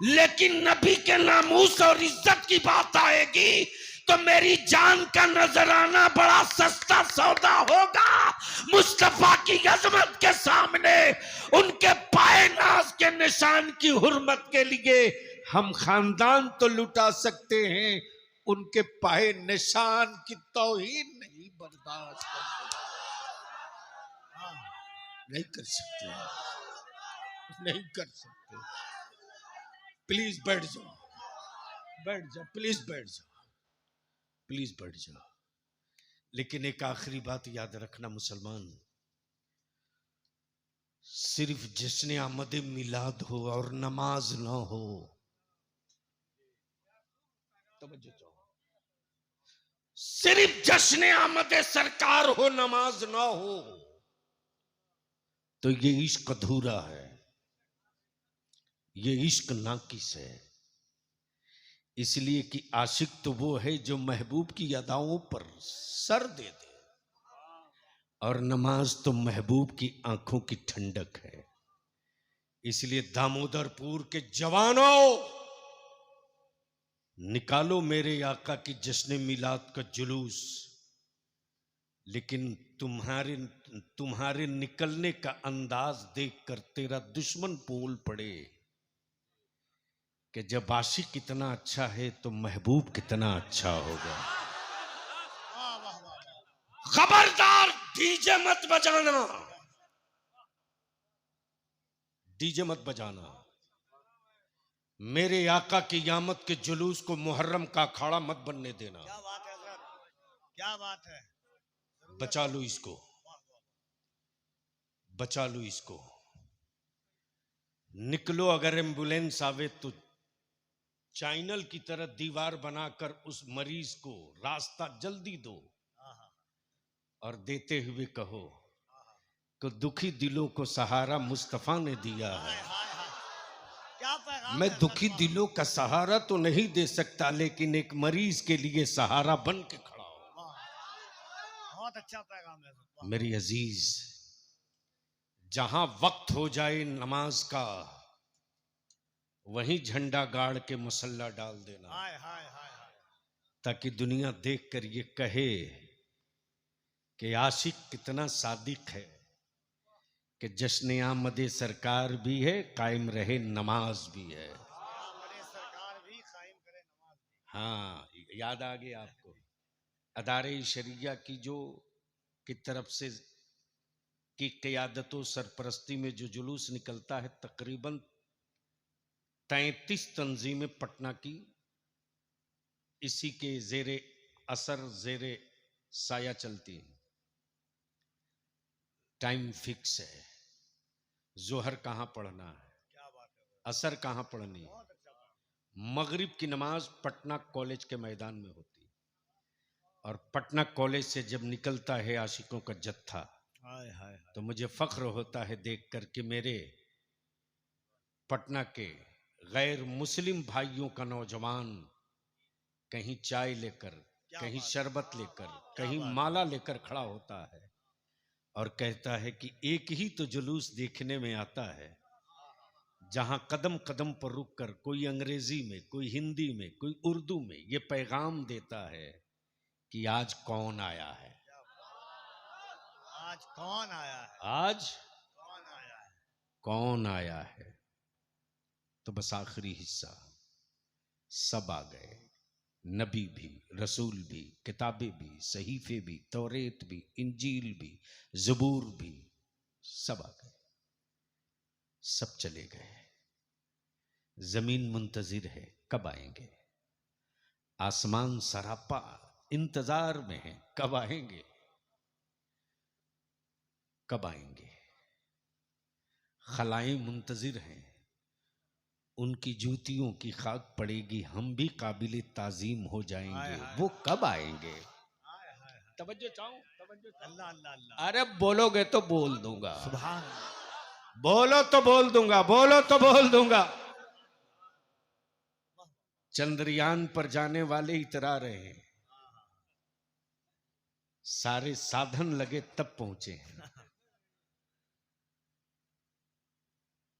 लेकिन नबी के नामूस और इज्जत की बात आएगी तो मेरी जान का नजराना बड़ा सस्ता सौदा होगा। मुस्तफा की अजमत के सामने उनके पाए नाज के निशान की हुर्मत के लिए हम खानदान तो लुटा सकते हैं, उनके पाए निशान की तौहीन नहीं बर्दाश्त कर सकते, नहीं कर सकते, नहीं कर सकते। प्लीज बैठ जाओ, बैठ जाओ, प्लीज बैठ जाओ, प्लीज बैठ जाओ। लेकिन एक आखिरी बात याद रखना मुसलमान, सिर्फ जश्न आमद मिलाद हो और नमाज ना हो, तवज्जो चाहो, सिर्फ जश्न आमद सरकार हो, नमाज ना हो, तो ये इश्क अधूरा है, ये इश्क नाकिस है। इसलिए कि आशिक तो वो है जो महबूब की अदाओं पर सर दे दे, और नमाज तो महबूब की आंखों की ठंडक है। इसलिए दामोदरपुर के जवानों, निकालो मेरे आका की जश्न मिलाद का जुलूस, लेकिन तुम्हारे निकलने का अंदाज देखकर तेरा दुश्मन बोल पड़े कि जब आशिक कितना अच्छा है तो महबूब कितना अच्छा होगा। खबरदार डीजे मत बजाना, डीजे मत बजाना, मेरे आका की यामत के जुलूस को मुहर्रम का अखाड़ा मत बनने देना। क्या बात है सर, क्या बात है। बचा लो इसको, बचा लो इसको। निकलो, अगर एम्बुलेंस आवे तो चैनल की तरह दीवार बनाकर उस मरीज को रास्ता जल्दी दो और देते हुए कहो कि दुखी दिलों को सहारा मुस्तफा ने दिया है। हाय हाय हाय, क्या पैगाम मैं है दुखी सलमान। दिलों का सहारा तो नहीं दे सकता, लेकिन एक मरीज के लिए सहारा बन के खड़ा हूं। वाह, बहुत अच्छा पैगाम है सलमान। मेरी अजीज, जहां वक्त हो जाए नमाज का, वहीं झंडा गाड़ के मुसल्ला डाल देना, हाय हाय हाय हाय, ताकि दुनिया देखकर ये कहे कि आशिक कितना सादिक है, कि जश्न आमदे सरकार भी है, कायम रहे नमाज भी है। हमारे सरकार भी कायम करे नमाज भी। हाँ, याद आ गया आपको अदारे शरिया की जो की तरफ से की क़यादत व सरपरस्ती में जो जुलूस निकलता है, तकरीबन 33 तंजीमें पटना की इसी के जेरे असर, जेरे साया चलती हैं। टाइम फिक्स है, जोहर कहाँ पढ़ना है, क्या बात है, असर कहाँ पढ़नी है। बहुत अच्छा पैगाम। मगरिब की नमाज पटना कॉलेज के मैदान में होती है, और पटना कॉलेज से जब निकलता है आशिकों का जत्था, हाय हाय हाय, तो मुझे फख्र होता है देखकर कि मेरे पटना के गैर मुस्लिम भाइयों का नौजवान कहीं चाय लेकर, क्या कहीं बात है। शरबत लेकर, क्या कहीं बात है। माला लेकर खड़ा होता है और कहता है कि एक ही तो जुलूस देखने में आता है, जहां कदम कदम पर रुककर कोई अंग्रेजी में, कोई हिंदी में, कोई उर्दू में ये पैगाम देता है कि आज कौन आया है, आज कौन आया है, आज कौन आया है। कौन आया है। तो बस आखिरी हिस्सा, सब आ गए, नबी भी, रसूल भी, किताबें भी, सहीफे भी, तौरेत भी, इंजील भी, ज़बूर भी, सब आ गए, सब चले गए। जमीन मुंतजिर है, कब आएंगे। आसमान सरापा इंतजार में है, कब आएंगे, कब आएंगे। खलाएं मुंतजिर हैं, उनकी जूतियों की खाक पड़ेगी, हम भी काबिल ताजीम हो जाएंगे, हाय, हाय, वो कब आएंगे। हाय हाय हाय, तवज्जो चाहूं, तवज्जो चाहूं। अल्लाह अल्लाह अल्लाह, अरे बोलोगे तो बोल दूंगा, सुभान अल्लाह। बोलो तो बोल दूंगा, बोलो तो बोल दूंगा। चंद्रयान पर जाने वाले इतरा रहे हैं, सारे साधन लगे तब पहुंचे हैं,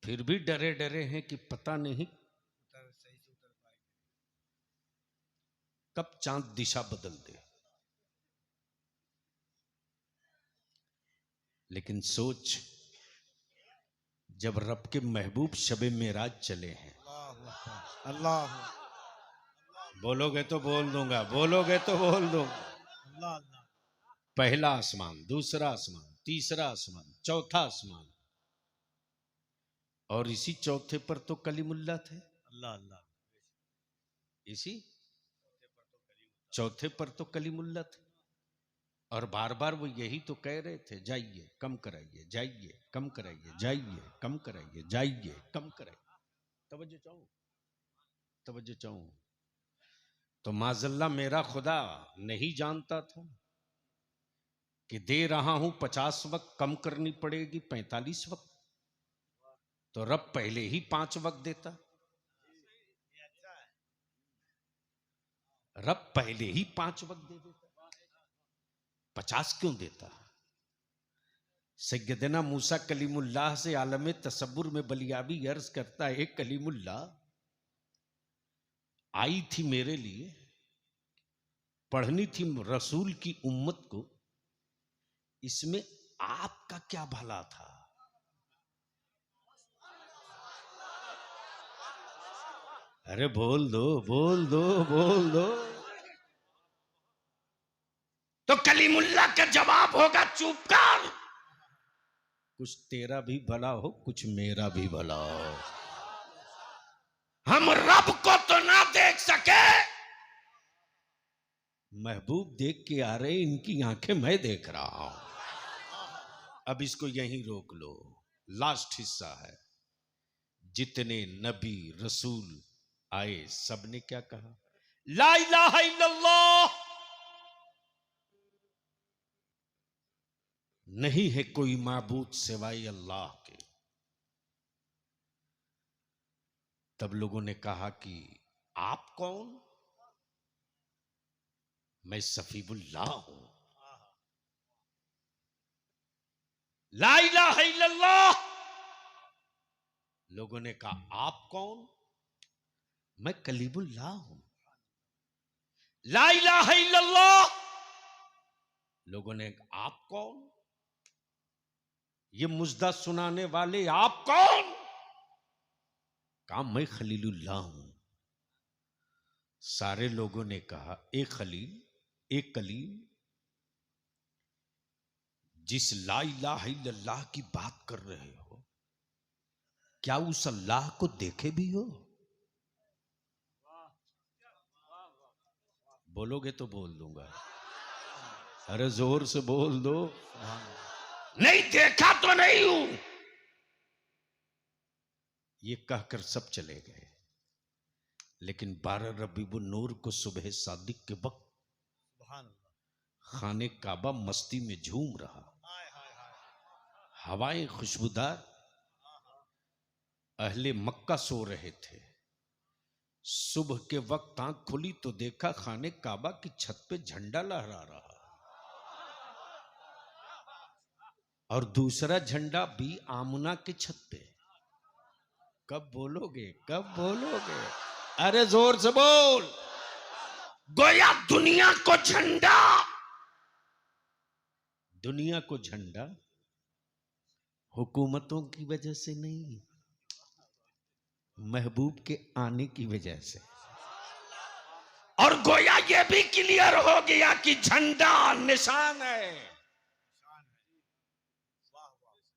फिर भी डरे डरे हैं कि पता नहीं उतर सही से उतर पाएंगे। कब चांद दिशा बदल दे। लेकिन सोच, जब रब के महबूब शबे मेराज चले हैं, अल्लाह अल्लाह, बोलोगे तो बोल दूंगा, बोलोगे तो बोल दूंगा। अल्लाह अल्लाह, पहला आसमान, दूसरा आसमान, तीसरा आसमान, चौथा आसमान, और इसी चौथे पर तो कलीमुल्लाह थे, अल्लाह अल्लाह, इसी चौथे पर तो कलीमुल्लाह थे। और बार बार वो यही तो कह रहे थे, जाइए कम कराइए, जाइए कम कराइए, जाइए कम कराइए, जाइए कम कराइए। तवज्जो चाहूं, तवज्जो चाहूं। तो माजल्ला मेरा खुदा नहीं जानता था कि दे रहा हूं 50 वक्त, कम करनी पड़ेगी 45 वक्त, तो रब पहले ही 5 वक्त देता। ये अच्छा है। रब पहले ही 5 वक्त दे देता, 50 क्यों देता। सैयदना मूसा कलीमुल्लाह से आलम तसब्बुर में बलियाबी अर्ज करता है, कलीमुल्लाह आई थी मेरे लिए, पढ़नी थी रसूल की उम्मत को, इसमें आपका क्या भला था। अरे बोल दो, बोल दो, बोल दो। तो कलीमुल्लाह का जवाब होगा, चुप कर, कुछ तेरा भी भला हो, कुछ मेरा भी भला हो। हम रब को तो ना देख सके, महबूब देख के आ रहे, इनकी आंखें मैं देख रहा हूं। अब इसको यहीं रोक लो, लास्ट हिस्सा है। जितने नबी रसूल आए, सबने क्या कहा? ला इलाहा इल्लल्लाह, नहीं है कोई माबूद सिवाय अल्लाह के। तब लोगों ने कहा कि आप कौन? मैं सफीउल्लाह हूं। ला इलाहा इल्लल्लाह। लोगों ने कहा आप कौन? मैं कलीमुल्लाह हूं। ला इलाहा इल्लल्लाह। लोगों ने कहा आप कौन? ये मुजदा सुनाने वाले आप कौन? कहा मैं खलीलुल्लाह हूं। सारे लोगों ने कहा एक खलील, एक कलील, जिस ला इलाहा इल्लल्लाह की बात कर रहे हो, क्या उस अल्लाह को देखे भी हो? बोलोगे तो बोल दूंगा, अरे जोर से बोल दो। नहीं देखा तो नहीं हूं। ये कहकर सब चले गए। लेकिन 12 रबीउन नूर को सुबह सादिक के वक्त खाने काबा मस्ती में झूम रहा। हवाएं खुशबूदार, अहले मक्का सो रहे थे। सुबह के वक्त आंख खुली तो देखा खाने काबा की छत पे झंडा लहरा रहा, और दूसरा झंडा भी आमुना की छत पे। कब बोलोगे, कब बोलोगे? अरे जोर से बोल। गोया दुनिया को झंडा, दुनिया को झंडा हुकूमतों की वजह से नहीं, महबूब के आने की वजह से। और गोया ये भी क्लियर हो गया कि झंडा निशान है।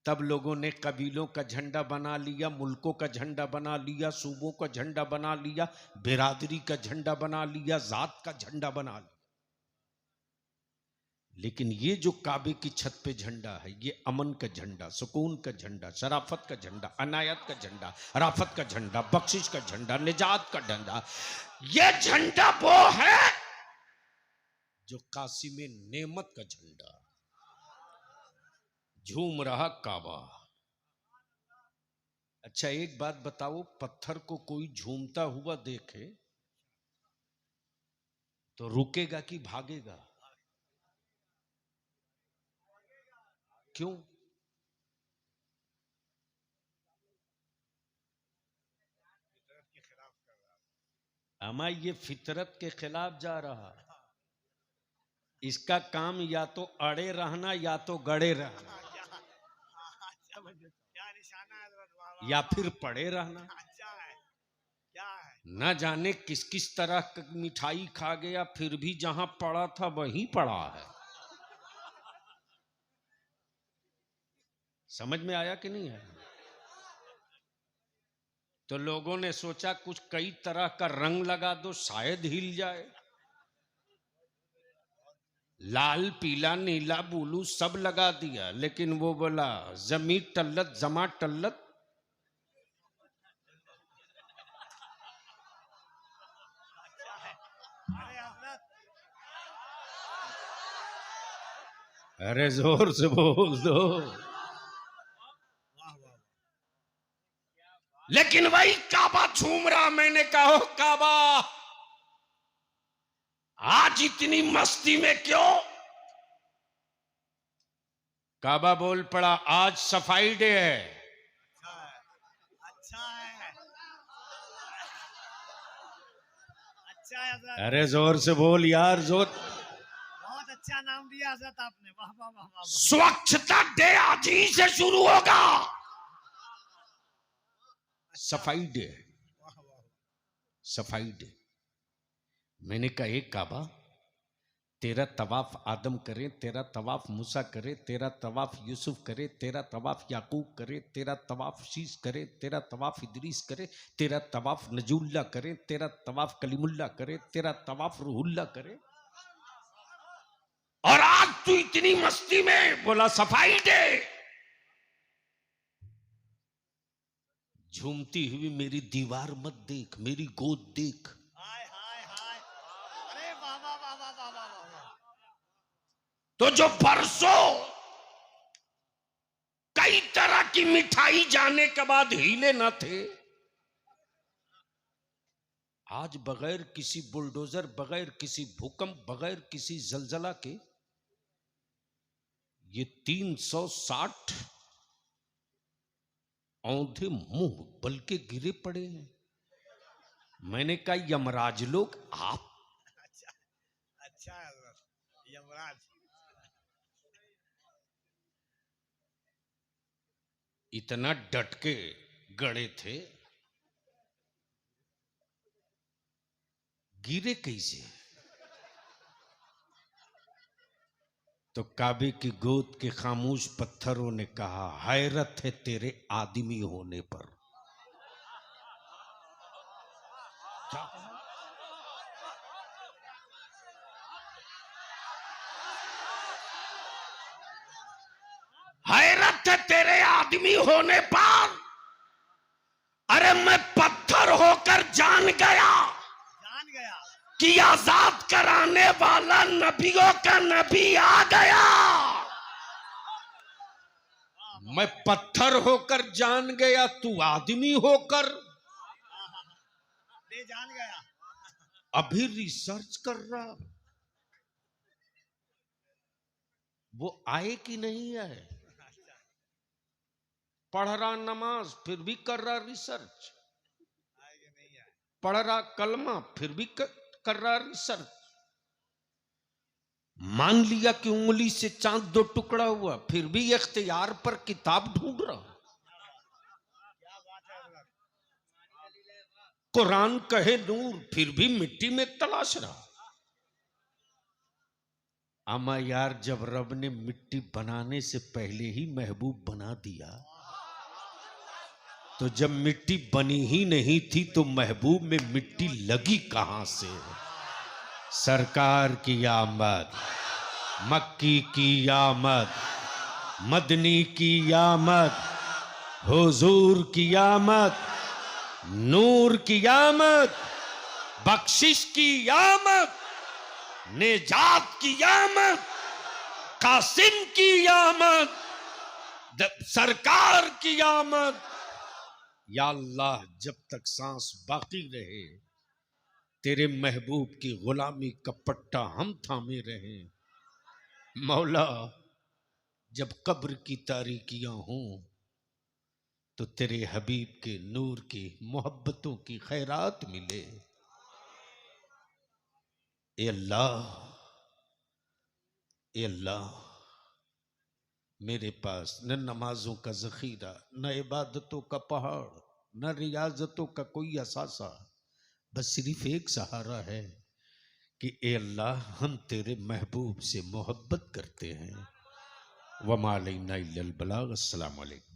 तब लोगों ने कबीलों का झंडा बना लिया, मुल्कों का झंडा बना लिया, सूबों का झंडा बना लिया, बिरादरी का झंडा बना लिया, जात का झंडा बना लिया। लेकिन ये जो काबे की छत पे झंडा है, ये अमन का झंडा, सुकून का झंडा, शराफत का झंडा, अनायत का झंडा, राफत का झंडा, बख्शिश का झंडा, निजात का झंडा, ये झंडा वो है जो कासिम नेमत का झंडा। झूम रहा काबा। अच्छा एक बात बताओ, पत्थर को कोई झूमता हुआ देखे तो रुकेगा कि भागेगा? क्यों? अमा ये फितरत के खिलाफ जा रहा। इसका काम या तो अड़े रहना या तो गड़े रहना, या फिर पड़े रहना। न जाने किस किस तरह की मिठाई खा गया, फिर भी जहां पड़ा था वहीं पड़ा है। समझ में आया कि नहीं है? तो लोगों ने सोचा कुछ कई तरह का रंग लगा दो, शायद हिल जाए। लाल, पीला, नीला, बुलू सब लगा दिया, लेकिन वो बोला जमी टल्लत जमा टल्लत। अरे जोर से बोल दो। लेकिन वही काबा झूम रहा। मैंने कहा काबा आज इतनी मस्ती में क्यों? काबा बोल पड़ा आज सफाई डे है। अच्छा है। अरे जोर से बोल यार, जोर। बहुत अच्छा नाम दिया हजरत आपने, वाह वाह वाह वाह। स्वच्छता डे आज ही से शुरू होगा। सफाई डे, सफाई डे। मैंने कहा एक काबा, तेरा तवाफ आदम करे, तेरा तवाफ मूसा करे, तेरा तवाफ यूसुफ करे, तेरा तवाफ याकूब करे, तेरा तवाफ शीश करे, तेरा तवाफ इदरीस करे, तेरा तवाफ नजूल्ला करे, तेरा तवाफ कलीमुल्ला करे, तेरा तवाफ रूहुल्ला करे। और आज तू इतनी मस्ती में बोला सफाई डे। झूमती हुई मेरी दीवार मत देख, मेरी गोद देख। हाय हाय हाय, अरे बाबा बाबा बाबा बाबा। तो जो परसों कई तरह की मिठाई जाने के बाद हिले न थे, आज बगैर किसी बुलडोजर, बगैर किसी भूकंप, बगैर किसी जलजला के ये 360 औंधे मुंह बल के गिरे पड़े हैं। मैंने कहा यमराज लोग आप, अच्छा अच्छा यमराज, इतना डट के गड़े थे, गिरे कैसे? तो काबे की गोद के खामोश पत्थरों ने कहा, हैरत है तेरे आदमी होने पर। हैरत है तेरे आदमी होने पर। अरे मैं पत्थर होकर जान गया कि आजाद कराने वाला नबियों का नबी आ गया। मैं पत्थर होकर जान गया, तू आदमी होकर जान गया। अभी रिसर्च कर रहा, वो आए कि नहीं आए। पढ़ रहा नमाज फिर भी कर रहा रिसर्च, पढ़ रहा कलमा फिर भी कर रहा रिसर्च। मान लिया कि उंगली से चांद 2 टुकड़ा हुआ, फिर भी इख्तियार पर किताब ढूंढ रहा। कुरान कहे नूर, फिर भी मिट्टी में तलाश रहा। अमा यार, जब रब ने मिट्टी बनाने से पहले ही महबूब बना दिया, तो जब मिट्टी बनी ही नहीं थी तो महबूब में मिट्टी लगी कहां से? सरकार की आमद, मक्की की आमद, मदनी की आमद, हुजूर की आमद, नूर की आमद, बख्शिश की आमद, निजात की आमद, कासिम की आमद, सरकार की आमद। या अल्लाह, जब तक सांस बाकी रहे तेरे महबूब की गुलामी का पट्टा हम थामे रहे। मौला, जब कब्र की तारीकियां हों तो तेरे हबीब के नूर की मोहब्बतों की खैरात मिले। ए अल्लाह, ए अल्लाह, मेरे पास न नमाजों का जखीरा, न इबादतों का पहाड़, न रियाजतों का कोई असासा, बस सिर्फ एक सहारा है कि ए अल्लाह, हम तेरे महबूब से मोहब्बत करते हैं। वमा अलैना इल्लल बलाग। अस्सलाम वालेकुम।